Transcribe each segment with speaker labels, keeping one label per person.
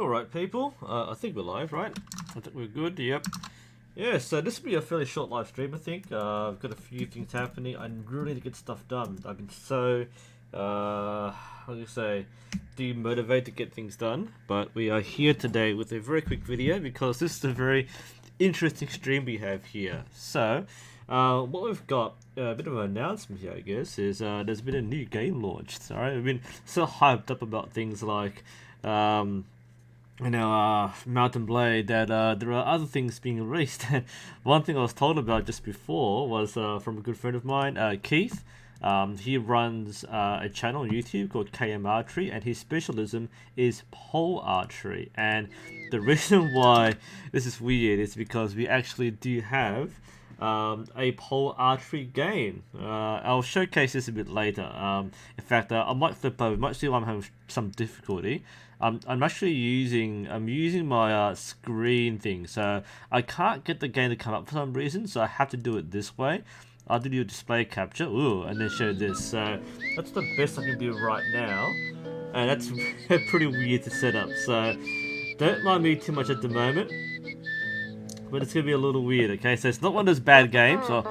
Speaker 1: Alright people, I think we're live, right? I think we're good, yep. Yeah, so this will be a fairly short live stream, I think. I've got a few things happening. I really need to get stuff done. I've been so, how do you say, demotivated to get things done. But we are here today with a very quick video because this is a very interesting stream we have here. So, what we've got, a bit of an announcement here, I guess, is there's been a new game launched. Alright, we've been so hyped up about things like, Mountain Blade, that there are other things being released. One thing I was told about just before was from a good friend of mine, Keith. He runs a channel on YouTube called Archery, and his specialism is pole archery. And the reason why this is weird is because we actually do have a pole archery game. I'll showcase this a bit later. In fact, I might flip over. You might see why I'm having some difficulty. I'm actually using my screen thing, so I can't get the game to come up for some reason. So I have to do it this way. I have to do a display capture, and then show this. So that's the best I can do right now, and that's pretty weird to set up. So don't mind me too much at the moment. But it's gonna be a little weird, okay? So it's not one of those bad games. So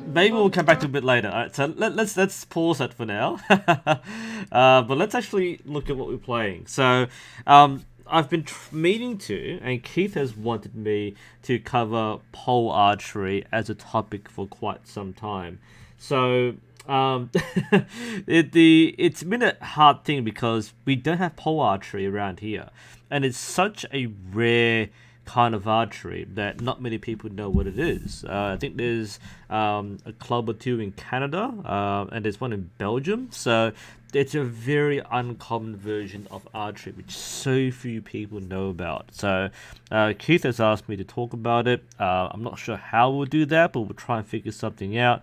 Speaker 1: maybe we'll come back to it a bit later. Alright, so let's pause that for now. But let's actually look at what we're playing. So I've been meaning to, and Keith has wanted me to cover pole archery as a topic for quite some time. So it's been a hard thing because we don't have pole archery around here, and it's such a rare kind of archery that not many people know what it is. I think there's a club or two in Canada, and there's one in Belgium. So it's a very uncommon version of archery, which so few people know about. So Keith has asked me to talk about it. I'm not sure how we'll do that, but we'll try and figure something out.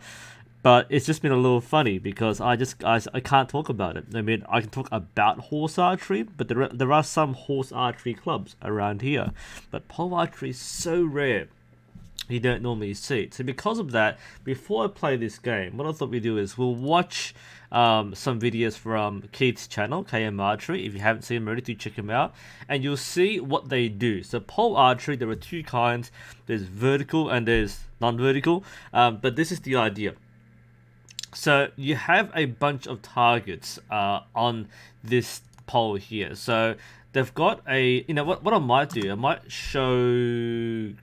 Speaker 1: But it's just been a little funny because I can't talk about it. I mean, I can talk about horse archery, but there are some horse archery clubs around here. But pole archery is so rare, you don't normally see it. So because of that, before I play this game, what I thought we'd do is we'll watch some videos from Keith's channel, Archery. If you haven't seen him already, do check him out. And you'll see what they do. So pole archery, there are two kinds. There's vertical and there's non-vertical. But this is the idea. So you have a bunch of targets on this pole here. So they've got a, what I might do, I might show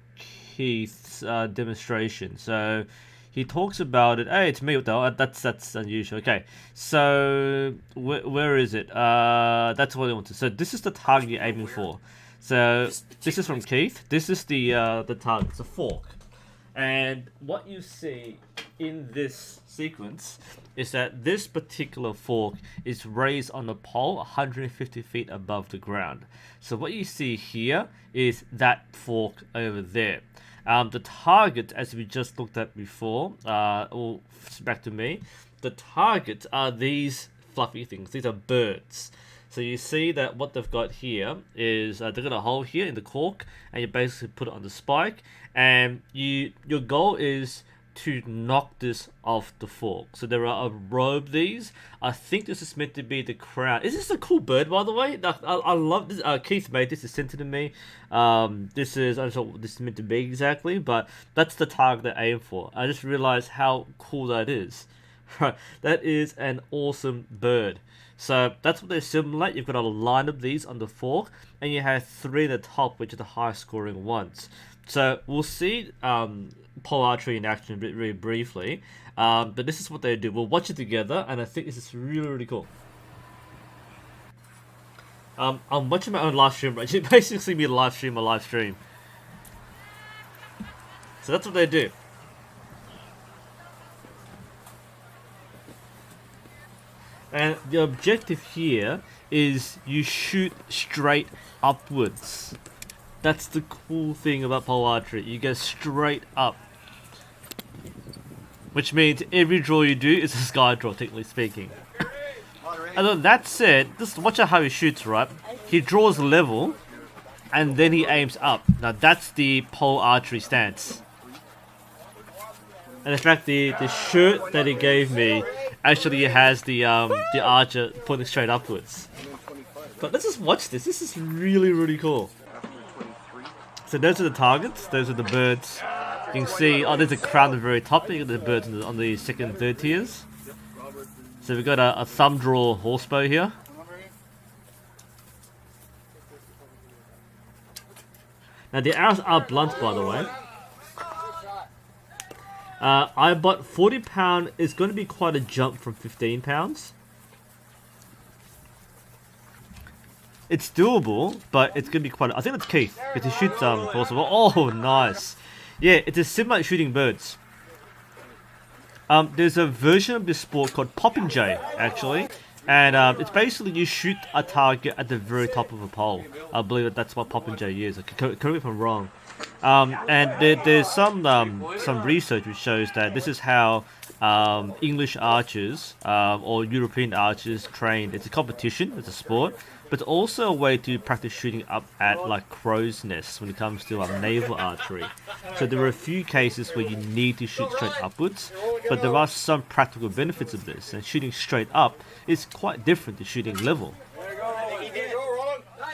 Speaker 1: Keith's demonstration. So he talks about it. Hey, it's me. That's unusual. Okay, so where is it? That's what I wanted. So this is the target you're aiming for. So this is from Keith. This is the target. It's a fork. And what you see in this sequence is that this particular fork is raised on the pole 150 feet above the ground. So what you see here is that fork over there. The target, as we just looked at before, back to me, the targets are these fluffy things. These are birds. So you see that what they've got here is they've got a hole here in the cork, and you basically put it on the spike, and your goal is to knock this off the fork. So there are a row of these. I think this is meant to be the crown. Is this a cool bird, by the way? I love this. Keith made this. Is sent it to me. This is, I don't know what this is meant to be exactly, but that's the target I aim for. I just realized how cool that is. Right, that is an awesome bird. So that's what they simulate. You've got a line of these on the fork, and you have 3 in the top, which are the highest scoring ones. So we'll see pole archery in action really briefly, but this is what they do. We'll watch it together, and I think this is really, really cool. I'm watching my own live stream, right? You basically see me live stream a live stream. So that's what they do. And the objective here is you shoot straight upwards. That's the cool thing about pole archery. You go straight up. Which means every draw you do is a sky draw, technically speaking. And then that said, just watch out how he shoots, right? He draws level, and then he aims up. Now that's the pole archery stance. And in fact, the shirt that he gave me actually has the archer pointing straight upwards. But let's just watch this. This is really, really cool. So those are the targets. Those are the birds. You can see, oh, there's a crown at the very top. You got the birds on the second and third tiers. So we've got a thumb draw horsebow here. Now the arrows are blunt, by the way. I bought £40. It's going to be quite a jump from £15. It's doable, but it's going to be quite... I think that's Keith, because he shoots horsebow. Oh, nice. Yeah, it's a sim like shooting birds. There's a version of this sport called Popinjay, actually. And it's basically you shoot a target at the very top of a pole. I believe that's what Popinjay is. Correct me if I'm wrong. And there's some research which shows that this is how English archers or European archers train. It's a competition, it's a sport, but it's also a way to practice shooting up at like crow's nests when it comes to naval archery. So there are a few cases where you need to shoot straight upwards, but there are some practical benefits of this, and shooting straight up is quite different to shooting level.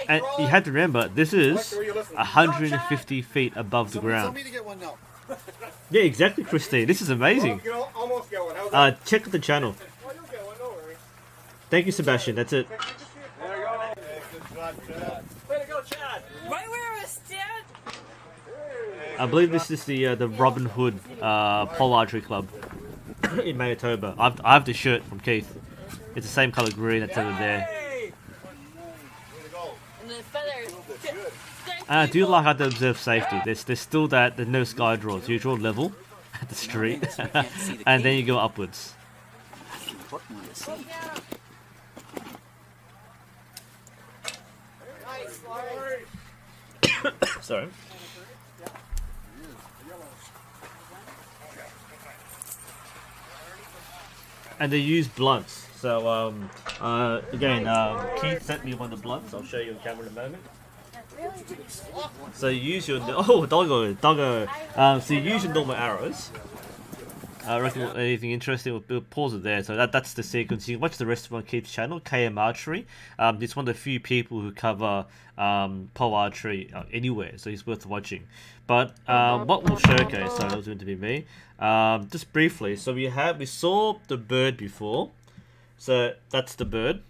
Speaker 1: And you have to remember, this is 150 feet above the ground. Yeah, exactly, Christine. This is amazing. Check out the channel. Thank you, Sebastian. That's it. I believe this is the Robin Hood Pole Archery Club in Manitoba. I have the shirt from Keith. It's the same color green that's over there. And I do like how they observe safety. There's still there's no sky draws. You draw level at the street, and then you go upwards. Sorry. And they use blunts. So again, Keith sent me one of the blunts. I'll show you on camera in a moment. So you use your doggo. So you use your normal arrows. I reckon anything interesting, we'll pause it there. So that's the sequence. You can watch the rest of it on Keith's channel, KM Archery. He's one of the few people who cover pole archery anywhere, so he's worth watching. But what we'll showcase, sorry, that was going to be me. Just briefly, so we saw the bird before. So that's the bird,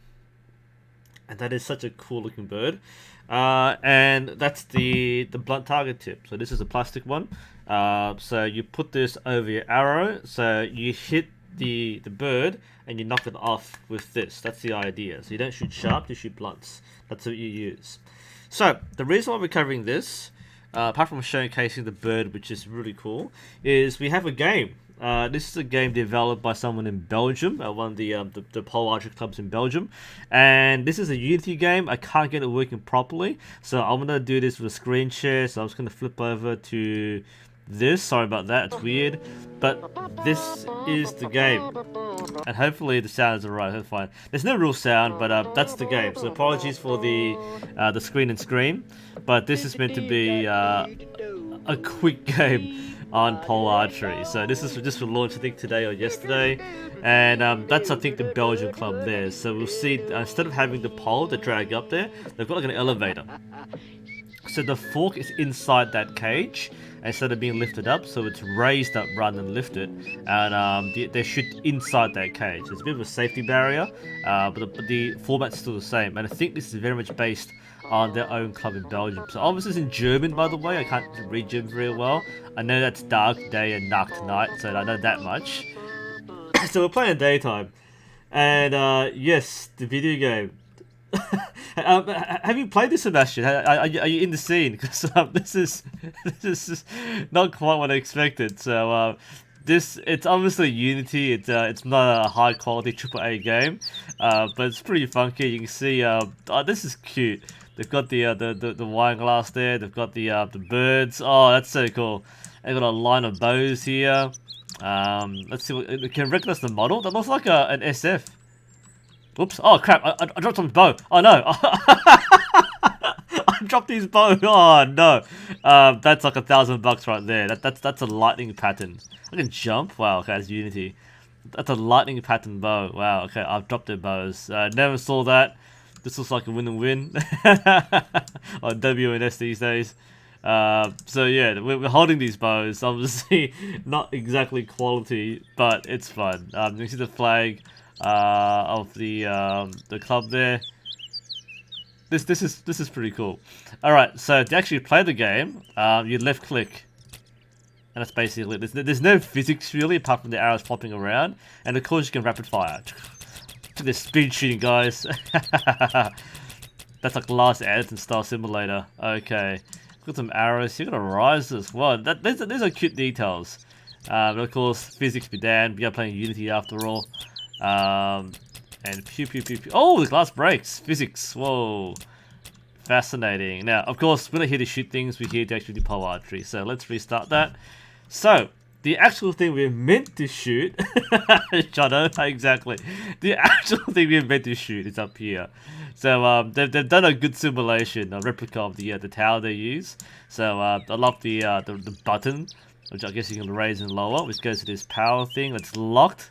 Speaker 1: and that is such a cool looking bird. And that's the blunt target tip. So this is a plastic one. So you put this over your arrow, so you hit the bird and you knock it off with this. That's the idea. So you don't shoot sharp, you shoot blunts. That's what you use. So the reason why we're covering this, apart from showcasing the bird, which is really cool, is we have a game. This is a game developed by someone in Belgium, one of the pole archery clubs in Belgium, and this is a Unity game. I can't get it working properly, so I'm gonna do this with a screen share. So I'm just gonna flip over to this. Sorry about that, it's weird, but this is the game, and hopefully the sound is alright. That's fine. There's no real sound, but that's the game. So apologies for the screen and scream, but this is meant to be a quick game on pole archery. So this is just for launch, I think today or yesterday, and that's I think the Belgian club there. So we'll see, instead of having the pole to drag up there, they've got like an elevator. So the fork is inside that cage instead of being lifted up, so it's raised up rather than lifted, and they shoot inside that cage. It's a bit of a safety barrier, but the format's still the same, and I think this is very much based on their own club in Belgium. So obviously it's in German, by the way. I can't read German very well. I know that's dark day and Nacht night, so I know that much. So we're playing daytime, and yes, the video game. Have you played this, Sebastian? Are you in the scene? Because this is not quite what I expected. So it's obviously Unity. It's not a high quality AAA game, but it's pretty funky. You can see this is cute. They've got the wine glass there. They've got the birds. Oh, that's so cool. They've got a line of bows here. Let's see. Can you recognize the model? That looks like an SF. Oops. Oh crap! I dropped some bow. Oh no! I dropped his bow. Oh no! That's like $1,000 right there. That's a lightning pattern. I can jump. Wow. Okay, that's Unity. That's a lightning pattern bow. Wow. Okay, I've dropped their bows. Never saw that. This looks like a win-win on WNS these days. So yeah, we're holding these bows. Obviously, not exactly quality, but it's fun. You can see the flag of the club there. This is pretty cool. All right, so to actually play the game, you left click, and that's basically it. There's no physics really apart from the arrows flopping around, and of course you can rapid fire. This speed shooting, guys. That's like Last Anderson style simulator. Okay, got some arrows. You got a rise as well. These are cute details. But of course, physics be damned. We are playing Unity after all. And pew pew pew pew. Oh, the glass breaks. Physics. Whoa. Fascinating. Now, of course, we're not here to shoot things. We're here to actually do pole archery. So let's restart that. So, the actual thing we're meant to shoot... Shut up. Exactly. The actual thing we're meant to shoot is up here. So, they've done a good simulation, a replica of the tower they use. So, I love the button, which I guess you can raise and lower, which goes to this power thing that's locked.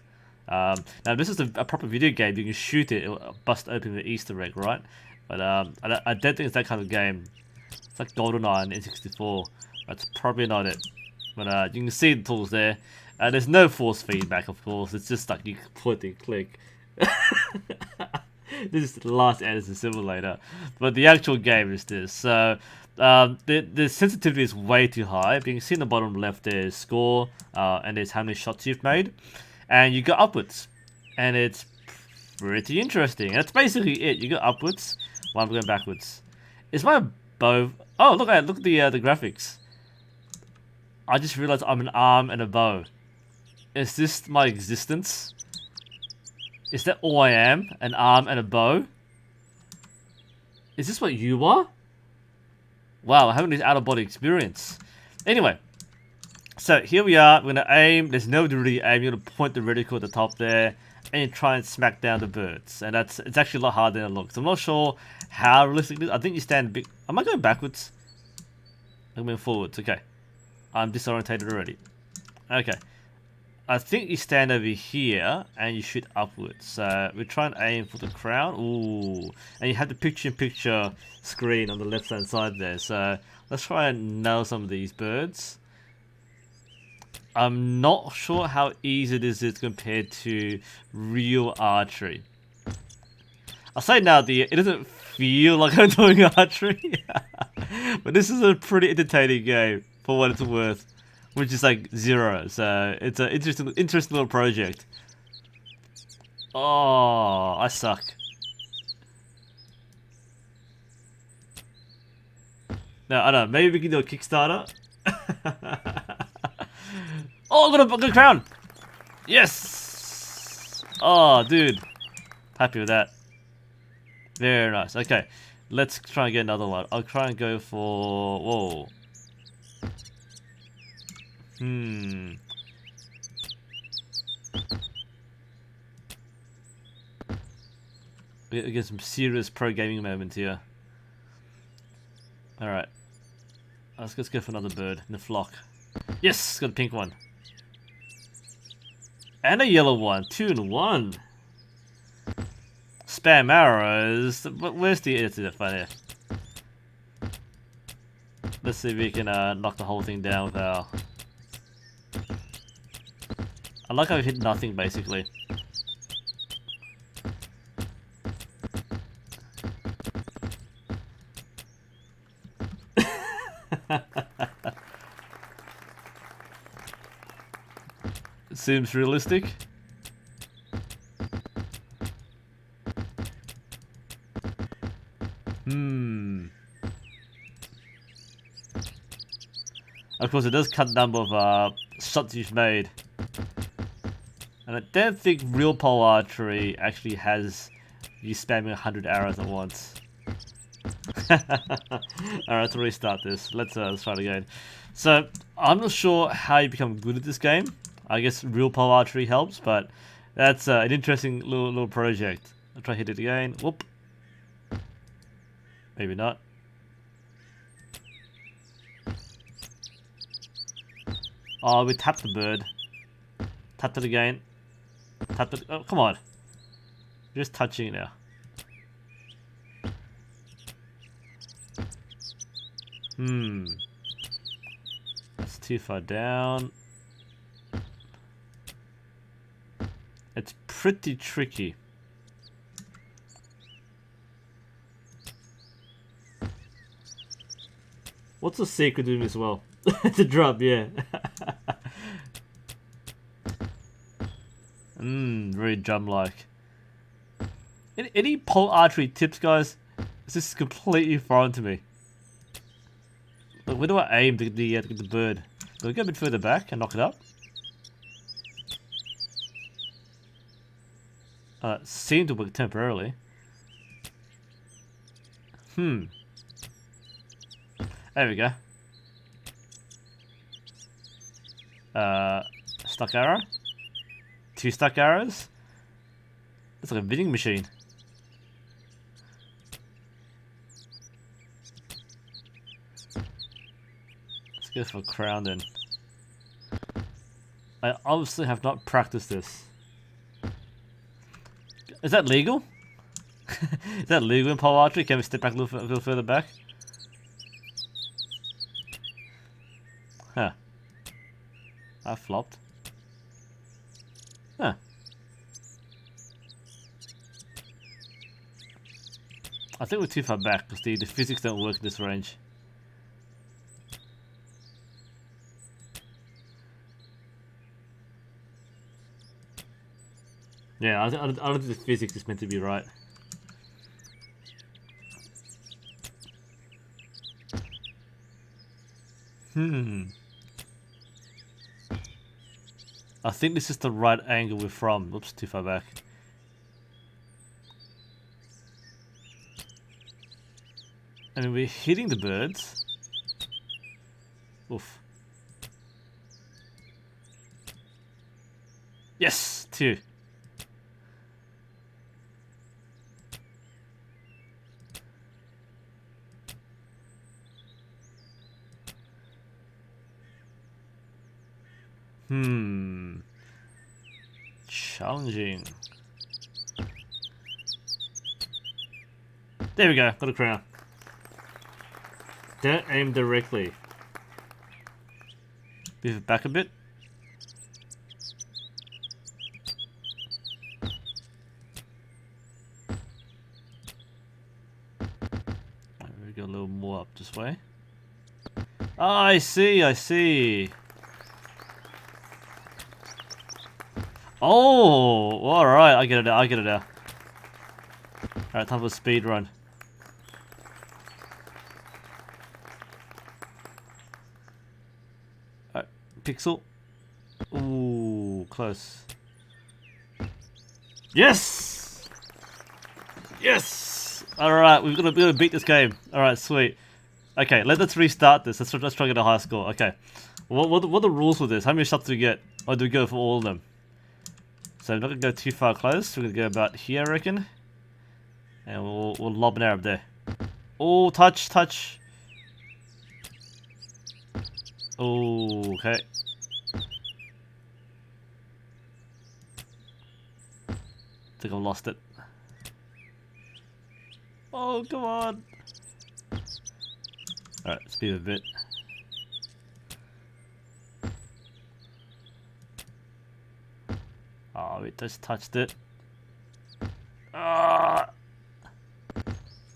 Speaker 1: Now this is a proper video game. You can shoot it, it'll bust open the Easter egg, right? But I don't think it's that kind of game. It's like GoldenEye in N64. That's probably not it. But you can see the tools there. There's no force feedback, of course. It's just like you point and click. This is the Last Anderson simulator. But the actual game is this. So the sensitivity is way too high. But you can see in the bottom left there's score, and there's how many shots you've made. And you go upwards, and it's pretty interesting. That's basically it. You go upwards while I'm going backwards. Is my bow? Oh, look at the graphics. I just realized I'm an arm and a bow. Is this my existence? Is that all I am? An arm and a bow? Is this what you are? Wow, I'm having this out-of-body experience. Anyway. So here we are, we're going to aim, there's no really aim, you're going to point the reticle at the top there, and you try and smack down the birds. And it's actually a lot harder than it looks. I'm not sure how realistic it is. I think you stand a bit, am I going backwards? I'm going forwards, okay. I'm disorientated already. Okay. I think you stand over here, and you shoot upwards. So we try and aim for the crown, ooh. And you have the picture-in-picture screen on the left-hand side there. So let's try and nail some of these birds. I'm not sure how easy this is compared to real archery. I'll say now, it doesn't feel like I'm doing archery. But this is a pretty entertaining game, for what it's worth. Which is like 0, so it's an interesting little project. Oh, I suck. No, I don't know, maybe we can do a Kickstarter? Oh, I got a crown! Yes! Oh, dude. Happy with that. Very nice. Okay, let's try and get another one. I'll try and go for... Whoa. We get some serious pro gaming moments here. Alright. Let's go for another bird in the flock. Yes! Got a pink one. And a yellow one. 2 in 1. Spam arrows. Where's the... It's fine here. Let's see if we can knock the whole thing down with our... I like how we hit nothing, basically. Seems realistic. Of course, it does cut the number of shots you've made. And I don't think real pole archery actually has you spamming 100 arrows at once. Alright, let's restart this. Let's try it again. So, I'm not sure how you become good at this game. I guess real pole archery helps, but that's an interesting little project. I'll try to hit it again. Whoop. Maybe not. Oh, we tapped the bird. Tapped it again. Tapped it. Oh, come on. You're just touching it now. That's too far down. It's pretty tricky. What's the secret doing as well? The drop, yeah. Very drum-like. Any pole archery tips, guys? This is completely foreign to me. Look, where do I aim to get the bird? Do I go a bit further back and knock it up? Seemed to work temporarily. There we go. Stuck arrow? 2 stuck arrows? That's like a vending machine. Let's go for a crown then. I obviously have not practiced this. Is that legal? Is that legal in pole archery? Can we step back a little further back? Huh. I flopped. Huh. I think we're too far back because the physics don't work in this range. Yeah, I don't think the physics is meant to be right. I think this is the right angle we're from. Oops, too far back. I mean, we're hitting the birds. Oof. Yes, 2. Challenging. There we go, got a crown. Don't aim directly. Move it back a bit. We go a little more up this way. Oh, I see, I see. Oh, alright, I get it now, I get it now. Alright, time for a speed run. Alright, pixel. Ooh, close. Yes! Yes! Alright, we're gonna beat this game. Alright, sweet. Okay, let's restart this. Let's try to get a high score. Okay. What are the rules for this? How many shots do we get? Or do we go for all of them? So I'm not gonna go too far close. We're gonna go about here, I reckon. And we'll lob an arrow up there. Oh, touch. Oh, okay. I think I lost it. Oh, come on. Alright, let's move a bit. Oh, we just touched it. Ah!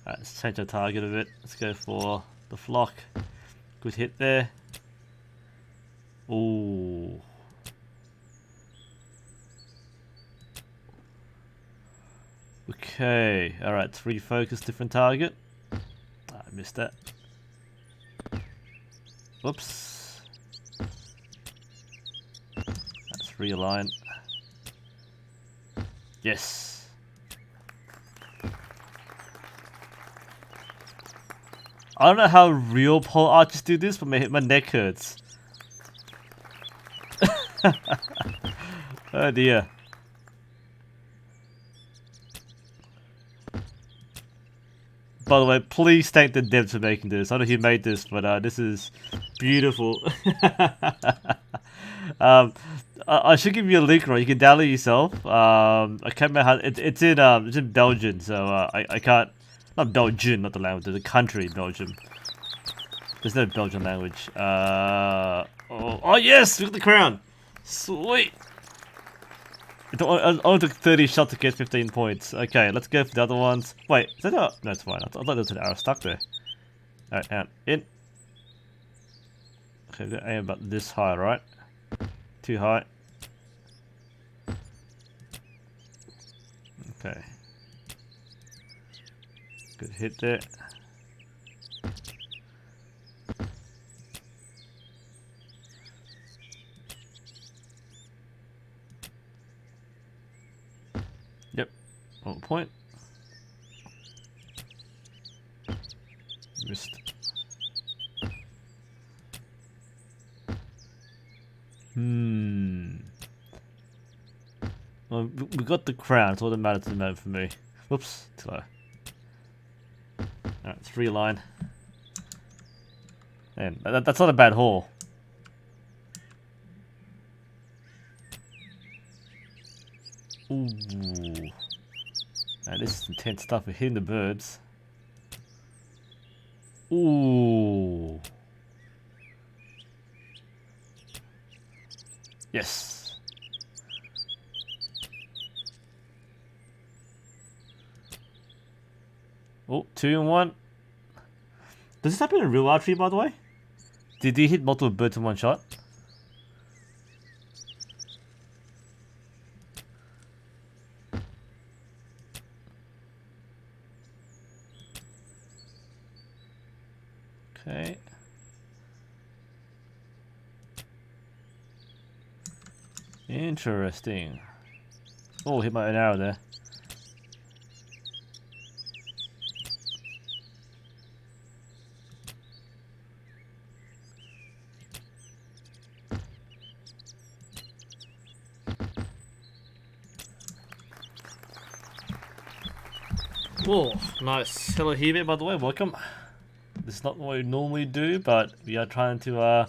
Speaker 1: Alright, let's change our target a bit. Let's go for the flock. Good hit there. Ooh. Okay, alright, let's refocus different target. I missed that. Whoops. Let's realign. Yes. I don't know how real pole archers do this, but my neck hurts. Oh dear. By the way, please thank the devs for making this. I don't know who made this, but this is beautiful. I should give you a link, right? You can download it yourself. I can't remember how it's in Belgium, so I can't. Not Belgium, not the language, the country, Belgium. There's no Belgian language. Oh yes! Look at the crown! Sweet! It only took 30 shots to get 15 points. Okay, let's go for the other ones. Wait, is that not? No, it's fine. I thought there was an arrow stuck there. Alright, out. In. Okay, we're aim about this high, right? Too high. Okay. Good hit there. Yep. 1 point. Missed. Well, we got the crown. It's all that matters at the moment for me. Whoops. Too low. Alright, 3 line. And that's not a bad haul. Ooh. Now this is intense stuff. We're hitting the birds. Ooh. Yes. Oh, 2 and 1. Does this happen in real archery, by the way? Did he hit multiple birds in one shot? Okay. Interesting. Oh, hit my own arrow there. Oh, nice. Hello, Hebe, by the way, welcome. This is not what we normally do, but we are trying to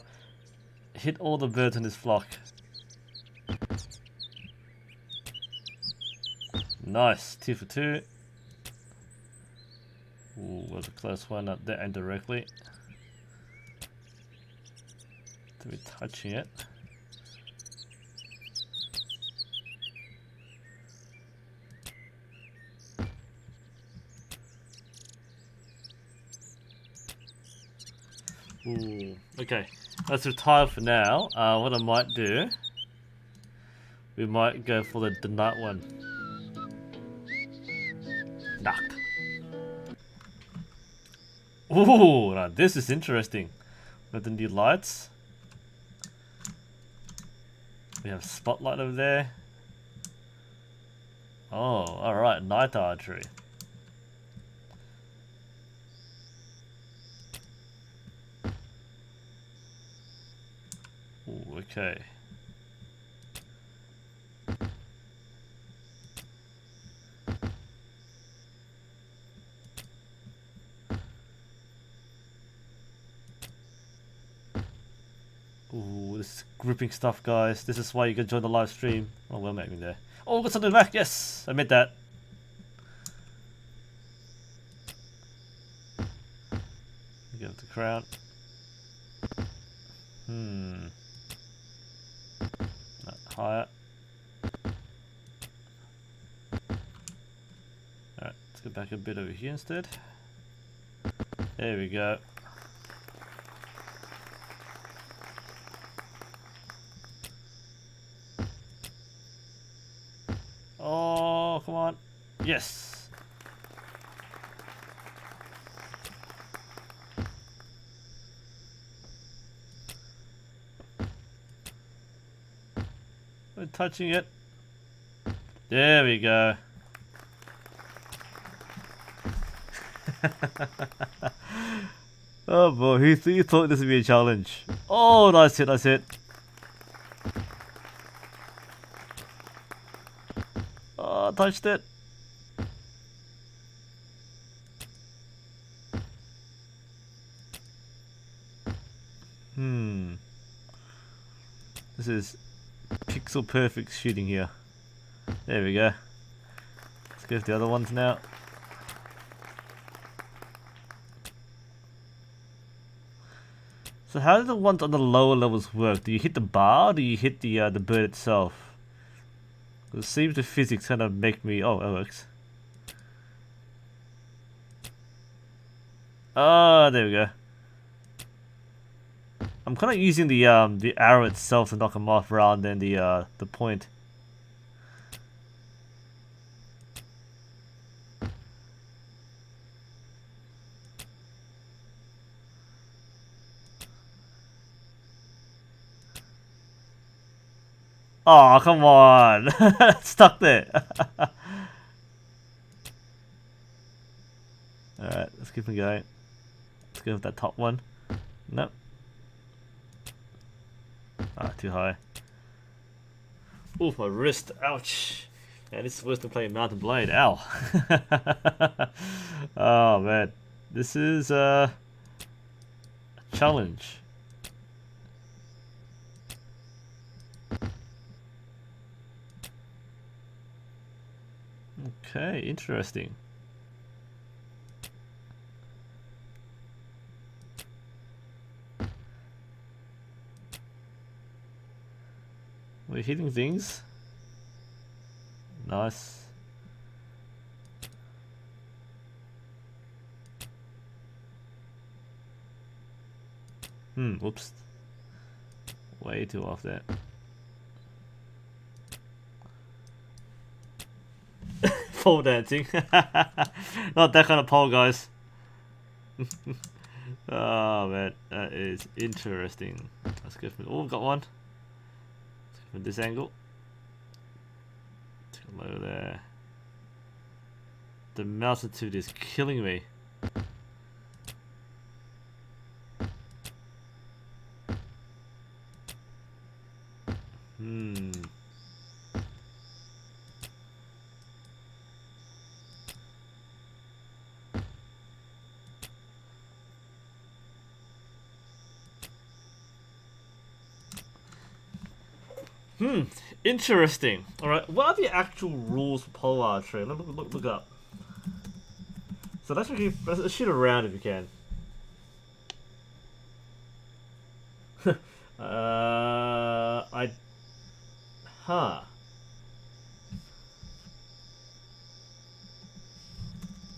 Speaker 1: hit all the birds in this flock. Nice, 2 for 2. Ooh, was a close one up there indirectly. To be touching it. Ooh, okay, let's retire for now. What I might do, we might go for the night one. Knocked. Ooh, now this is interesting. With the new lights. We have spotlight over there. Oh, alright, night archery. Ooh, okay. Ooh, this is gripping stuff, guys. This is why you can join the live stream. Oh, well, maybe there. Oh, got something back. Yes, I made that. Get the crown. Not higher. Alright, let's go back a bit over here instead. There we go. Oh, come on. Yes. We're touching it. There we go. Oh boy, he thought this would be a challenge. Oh, nice hit, nice hit. Oh, touched it. This is pixel perfect shooting here. There we go. Let's go to the other ones now. So how do the ones on the lower levels work? Do you hit the bar, or do you hit the bird itself? It seems the physics kind of make me... Oh, it works. Oh, there we go. I'm kind of using the arrow itself to knock him off rather than the point. Oh, come on. Stuck there. Alright, let's keep it going. Let's go with that top one. Nope. Ah, too high. Ooh, my wrist. Ouch. Man, this is worse than playing Mountain Blade. Ow. Oh, man. This is a challenge. Okay, interesting. We're hitting things. Nice. Whoops. Way too off there. Pole dancing. Not that kind of pole, guys. Oh man, that is interesting. Let's go from... Oh, got one. Let's go from this angle. Take a low there. The mouse attitude is killing me. Interesting. Alright, what are the actual rules for pole archery? Look up. So let's shoot around if you can.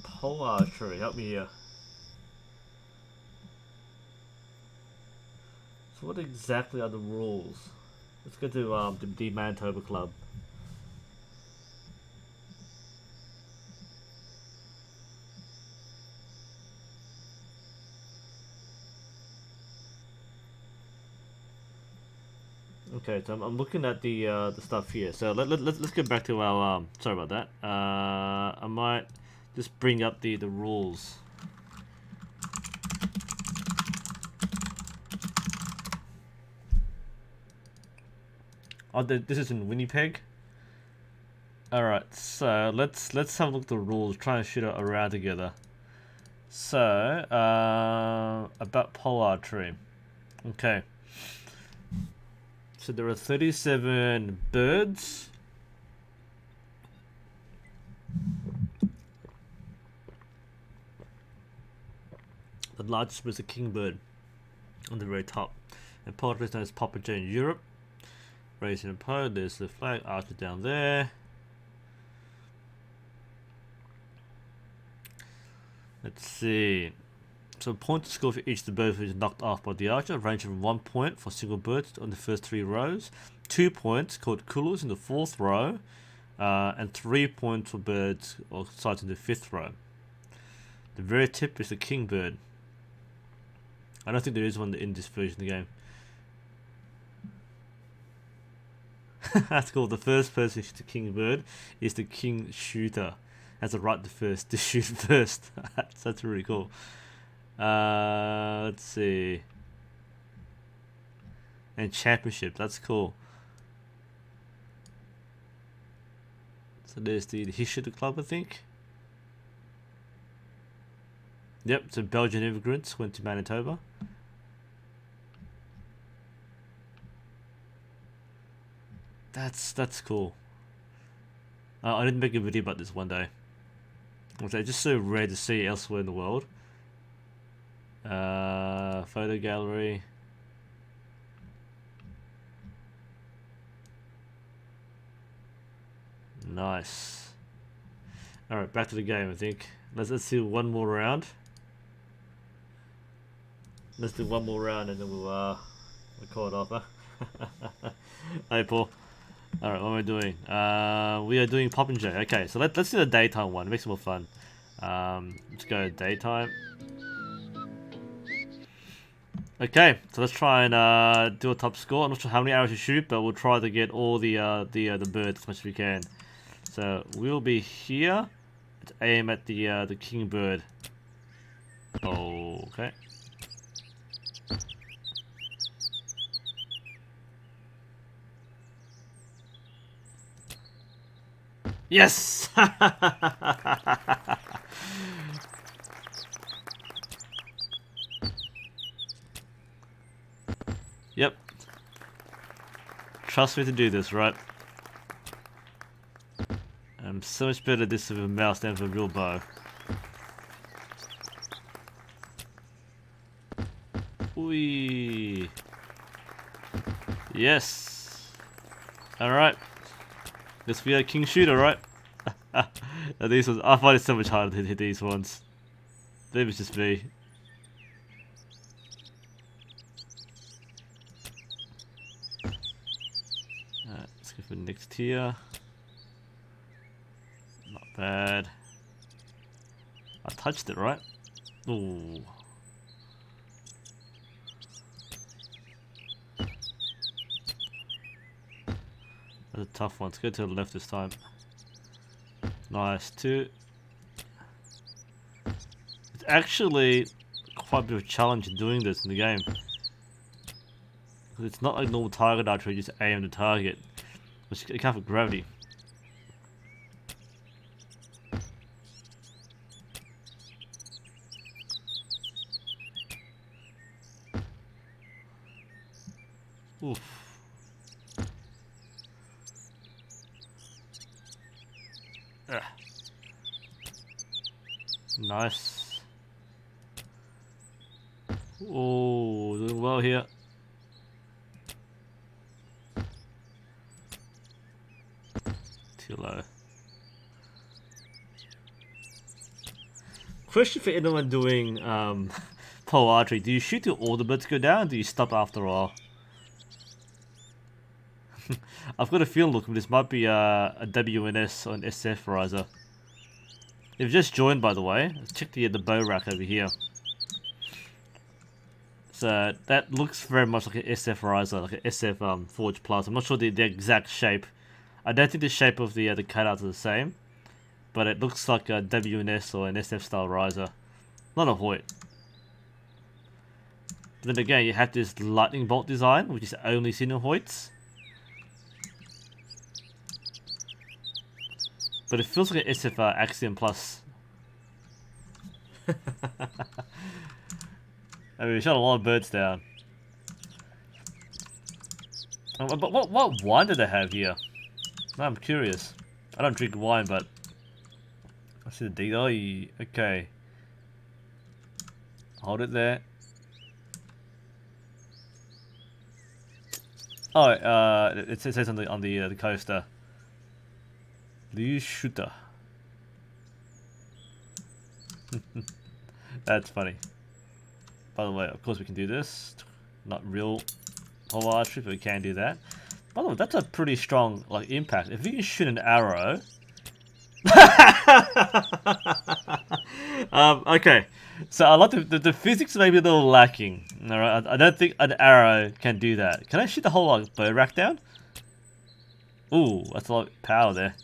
Speaker 1: Pole archery, help me here. So what exactly are the rules? Let's go to the Manitoba Club. Okay, so I'm looking at the stuff here. So let's get back to our sorry about that. I might just bring up the rules. Oh, this is in Winnipeg. All right, so let's have a look at the rules. Try and shoot it around together. So about pole archery. Okay. So there are 37 birds. The largest was a kingbird on the very top. And pole archery is known as Papa J in Europe. Raising a pole, there's the flag archer down there. Let's see. So points score for each of the birds which is knocked off by the archer, ranging from 1 point for single birds on the first 3 rows, 2 points called coolers in the 4th row, and 3 points for birds or sides in the 5th row. The very tip is the kingbird. I don't think there is one in this version of the game. That's cool. The first person to shoot the kingbird is the king shooter. Has the right to shoot first. That's really cool. Let's see. And championship. That's cool. So there's the history of the club, I think. Yep. So Belgian immigrants went to Manitoba. That's cool. I didn't make a video about this one day. It's just so rare to see elsewhere in the world. Photo gallery. Nice. Alright, back to the game, I think. Let's do one more round. Let's do one more round and then we'll call it off, huh? Hey, Paul. Alright, what am I doing? We are doing Popinjay. Okay, so let's do the daytime one. It makes it more fun. Let's go daytime. Okay, so let's try and do a top score. I'm not sure how many arrows you shoot, but we'll try to get all the birds as much as we can. So we'll be here. Let's aim at the king bird. Okay. Yes! Yep. Trust me to do this, right? I'm so much better at this with a mouse than with a real bow. Whee! Yes! Alright. Guess we are king shooter, right? These ones, I find it so much harder to hit these ones. Maybe it's just me. Let's go for next tier. Not bad. I touched it, right? Ooh. That's a tough one. Let's go to the left this time. Nice, 2. It's actually quite a bit of a challenge doing this in the game. It's not like normal target archery, you just aim the target. Which you can't for gravity. Oof. Nice. Oh, doing well here. Too low. Question for anyone doing pole archery: do you shoot till all the birds go down, or do you stop after all? I've got a feeling, look, this might be a WNS or an SF riser. If you've just joined, by the way, let's check the bow rack over here. So that looks very much like an SF riser, like an SF Forge Plus. I'm not sure the exact shape. I don't think the shape of the cutouts are the same, but it looks like a WNS or an SF style riser, not a Hoyt. But then again, you have this lightning bolt design, which is only seen in Hoyts. But it feels like an SF Axiom Plus. I mean, we shot a lot of birds down. But what wine do they have here? I'm curious. I don't drink wine, but I see the detail. Okay. Hold it there. Oh, it says on the coaster. Liu Shooter. That's funny. By the way, of course we can do this. Not real pole archery, but we can do that. By the way, that's a pretty strong impact. If you can shoot an arrow. Okay, so I like the physics may be a little lacking. All right, I don't think an arrow can do that. Can I shoot the whole bow rack down? Ooh, that's a lot of power there.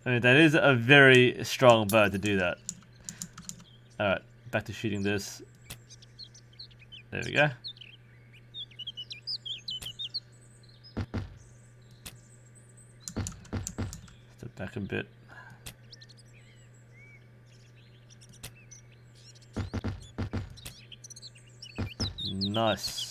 Speaker 1: I mean, that is a very strong bow to do that. Alright, back to shooting this. There we go. Step back a bit. Nice.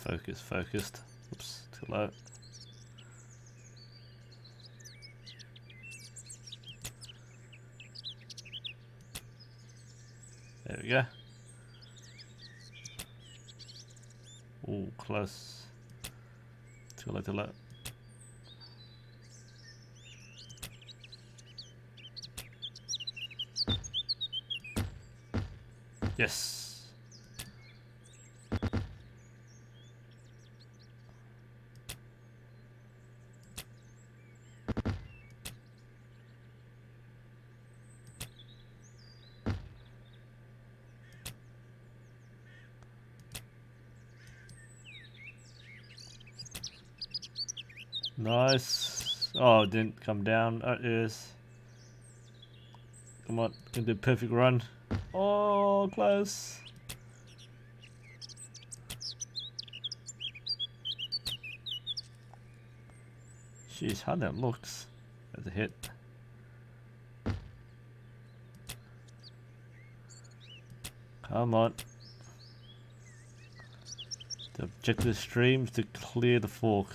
Speaker 1: Focused. Oops, too low. There we go. Ooh, close. Too low. Yes. Nice. Oh, it didn't come down. Oh, it is. Come on, into a perfect run. Oh, close. Jeez, how that looks. That's a hit. Come on. The objective of the stream is to clear the fork.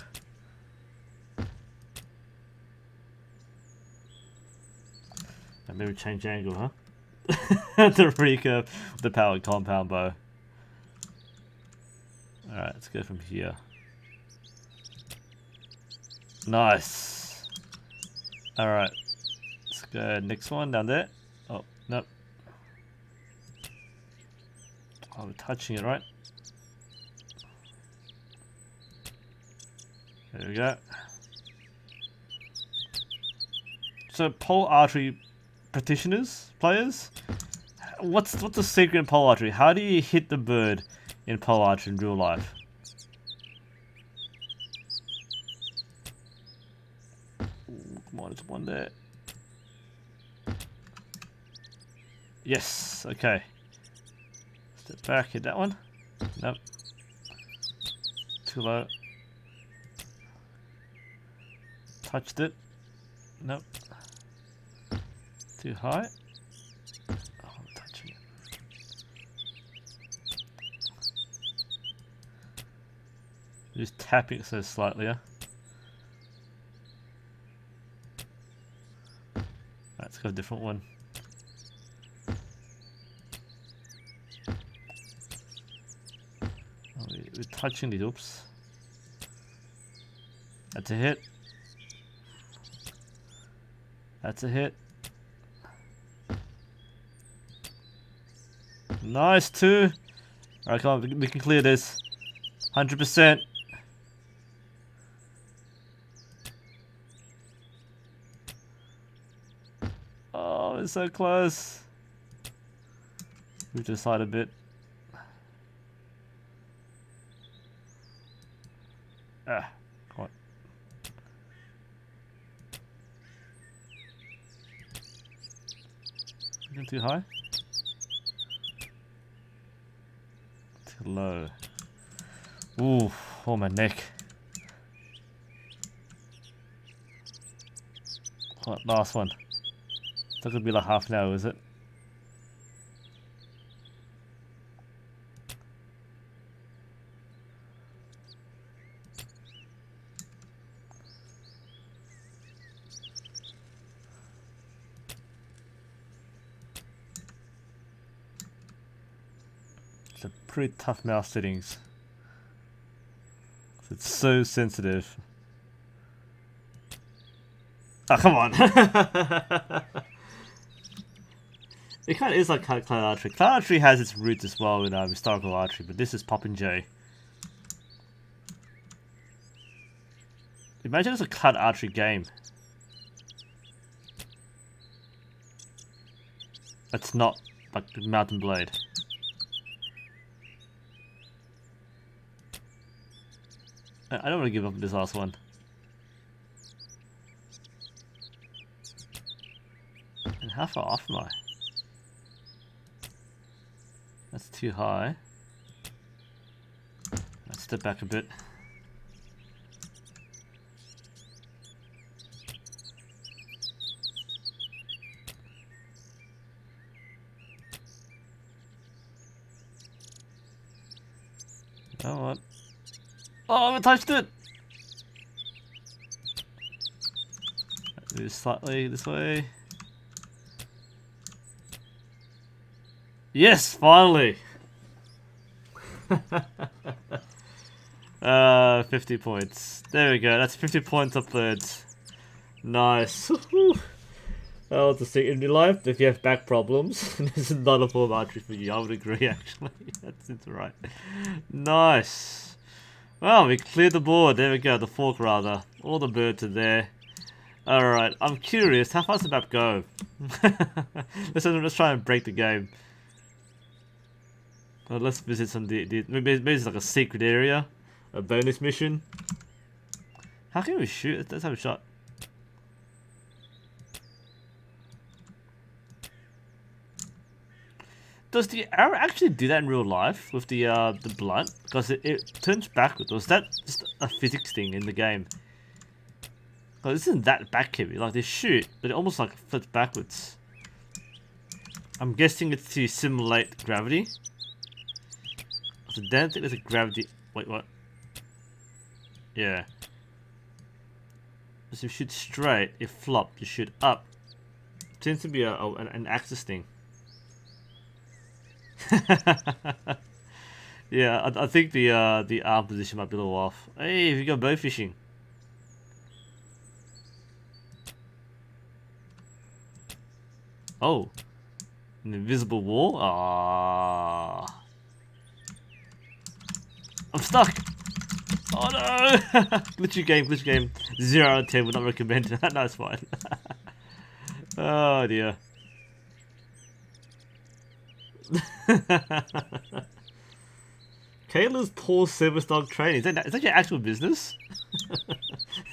Speaker 1: And maybe change angle, huh? The recurve with the powered compound bow. Alright, let's go from here. Nice. Alright. Let's go next one down there. Oh, nope. Oh, we're touching it, right? There we go. So pole archery practitioners, players, what's the secret in pole archery? How do you hit the bird in pole archery in real life? Ooh, come on, there's one there. Yes, okay. Step back, hit that one. Nope. Too low. Touched it. Nope. Too high. Oh, I'm touching it. Just tapping it so slightly, yeah. Let's go a different one. Oh, we're touching the oops. That's a hit. That's a hit. Nice, too. Alright, come on, we can clear this. 100%. Oh, it's so close. Move to the side a bit. Ah, come on. Isn't too high? Too low. Ooh, oh my neck. What, last one. That could be like half an hour, is it? It's a pretty tough mouse settings. It's so sensitive. Oh, come on. It kind of is like cloud archery. Cloud archery has its roots as well in historical archery, but this is Popinjay. Imagine it's a cloud archery game. That's not like Mountain Blade. I don't want to give up this last one. And how far off am I? That's too high. Let's step back a bit. Oh, what? Oh, I touched it! Move slightly this way. Yes, finally! 50 points. There we go, that's 50 points uploads. Nice. Well, to see in your life, if you have back problems, this is not a form of archery for you. I would agree, actually. That's right. Nice. Well, we cleared the board. There we go, the fork rather. All the birds are there. Alright, I'm curious, how far does the map go? let's try and break the game. Well, let's visit some maybe it's like a secret area. A bonus mission. How can we shoot? Let's have a shot. Does the arrow actually do that in real life with the blunt? Because it turns backwards. Or is that just a physics thing in the game? Oh, this isn't that back heavy. Like they shoot, but it almost like flips backwards. I'm guessing it's to simulate gravity. So I don't think there's a gravity. Wait, what? Yeah. So if you shoot straight, it flops. You shoot up. It seems to be an axis thing. Yeah, I think the arm position might be a little off. Hey, we go bow fishing. Oh, an invisible wall. Ah, I'm stuck. Oh no! Glitchy game. 0 out of 10. Would not recommend. No, it's fine. Oh dear. Kayla's Tall Service Dog Training. Is that your actual business?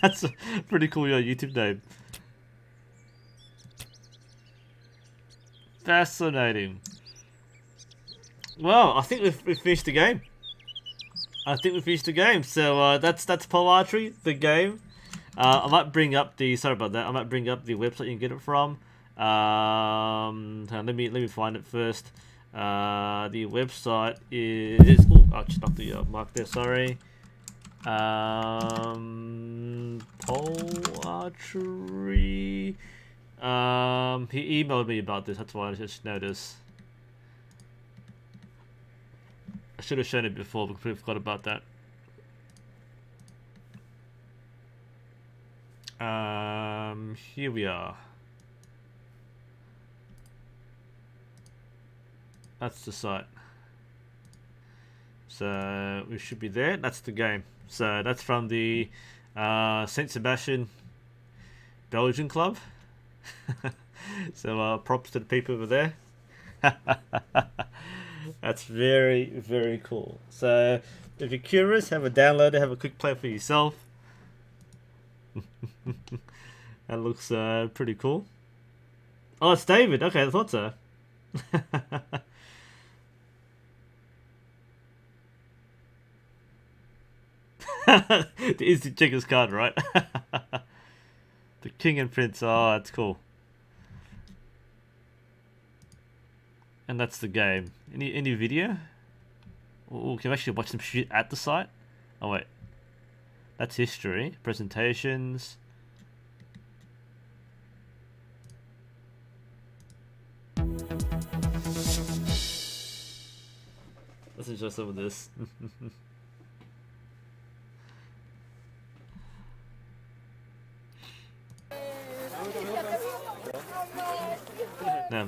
Speaker 1: That's a pretty cool YouTube name. Fascinating. Well, I think we've finished the game. So that's Pole Archery, the game. I might bring up the I might bring up the website you can get it from. Let me find it first. The website is. Oh, I just knocked the mark there. Sorry. Pole Archery. He emailed me about this. That's why I just noticed. I should have shown it before, but completely forgot about that. Here we are. That's the site. So we should be there. That's the game. So that's from the Saint Sebastian Belgian club. So props to the people over there. That's very, very cool. So if you're curious, have a download it, have a quick play for yourself. That looks pretty cool. Oh, it's David. Okay, I thought so. The instant checkers card, right? The king and prince. Oh, that's cool. And that's the game. Any video? Oh, can we actually watch them shoot at the site? Oh wait, that's history. Presentations. Let's enjoy some of this. No,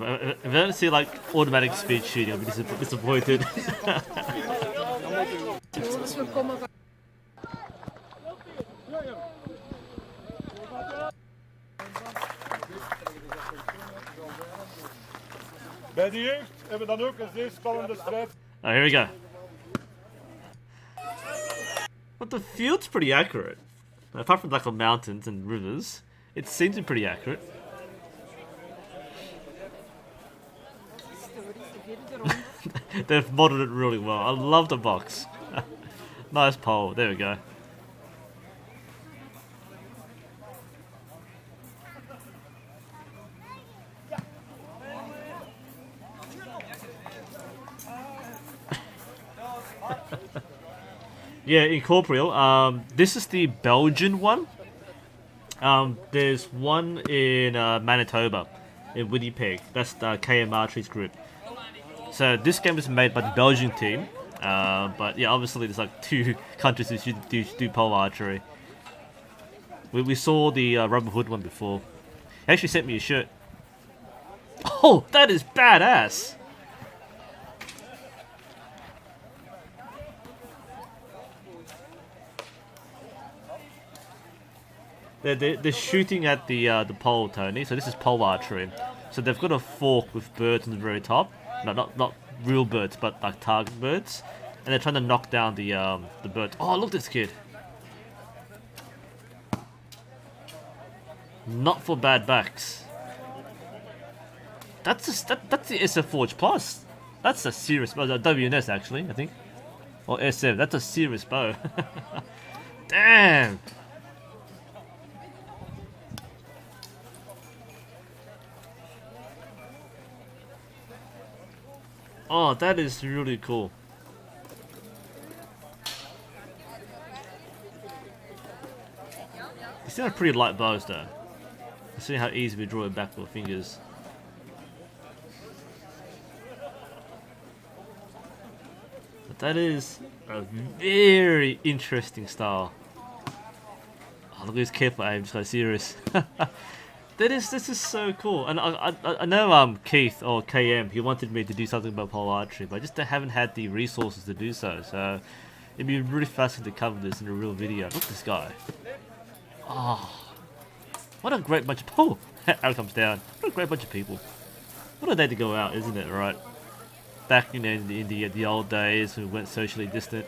Speaker 1: if I don't see like automatic speed shooting, I'll be disappointed.
Speaker 2: Bij de jeugd hebben we dan ook een zeer spannende strijd.
Speaker 1: Oh, here we go. But the field's pretty accurate. Apart from like the mountains and rivers, it seems to be pretty accurate. They've modded it really well. I love the box. Nice pole. There we go. Yeah, incorporeal. This is the Belgian one. There's one in Manitoba, in Winnipeg. That's the KM Archery's group. So this game is made by the Belgian team. But yeah, obviously there's like 2 countries who do pole archery. We saw the Robin Hood one before. He actually sent me a shirt. Oh, that is badass! They're shooting at the pole, Tony. So this is pole archery. So they've got a fork with birds on the very top. No, not real birds, but like target birds. And they're trying to knock down the birds. Oh, look at this kid! Not for bad backs. That's the SF Forge Plus. That's a serious bow. WNS actually, I think, or SF. That's a serious bow. Damn. Oh, that is really cool. These are pretty light bows though. See how easy we draw it back with our fingers. But that is a very interesting style. Oh, look at his careful aim, so serious. This is so cool, and I know Keith or KM, he wanted me to do something about pole archery, but I just haven't had the resources to do so. So it'd be really fascinating to cover this in a real video. Look at this guy. Oh, what a great bunch of people. Out comes down. What a great bunch of people. What a day to go out, isn't it? Right? Back in the old days, we went socially distant.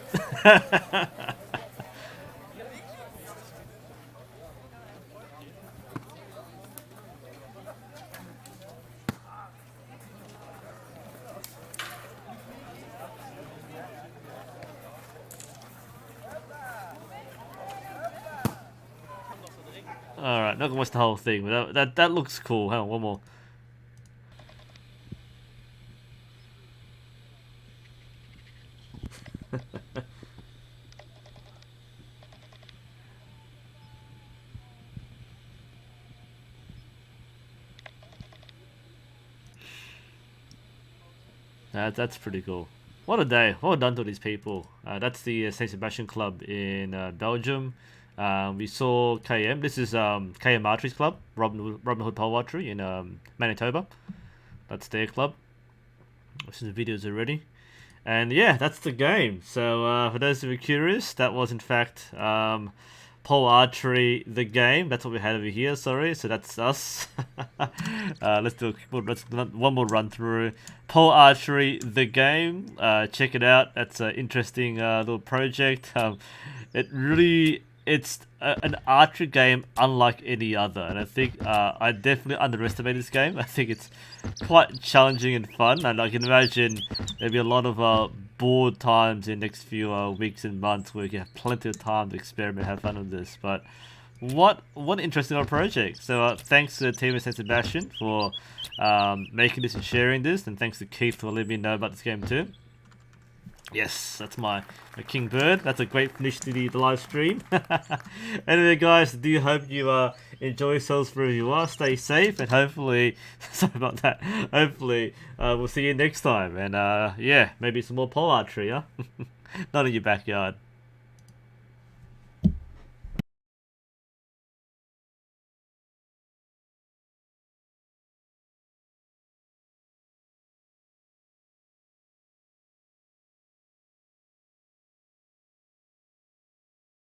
Speaker 1: Alright, not gonna watch the whole thing, but that looks cool. Hang on, one more. That's pretty cool. What a day. Well done to these people. That's the St. Sebastian Club in Belgium. We saw KM. This is KM Archery's club, Robin Hood Pole Archery in Manitoba. That's their club. I've seen the videos already. And yeah, that's the game. So for those who are curious, that was in fact Pole Archery, the game. That's what we had over here, sorry. So that's us. Let's do one more run through. Pole Archery, the game. Check it out. That's an interesting little project. It's an archery game unlike any other, and I think I definitely underestimated this game. I think it's quite challenging and fun, and I can imagine there'll be a lot of bored times in the next few weeks and months where you have plenty of time to experiment, have fun with this. But what an interesting little project. So thanks to the team at St. Sebastian for making this and sharing this, and thanks to Keith for letting me know about this game too. Yes, that's my King Bird. That's a great finish to the live stream. Anyway, guys, do hope you enjoy yourselves wherever you are. Stay safe, and hopefully, sorry about that. Hopefully, we'll see you next time. And yeah, maybe some more pole archery, huh? Not in your backyard.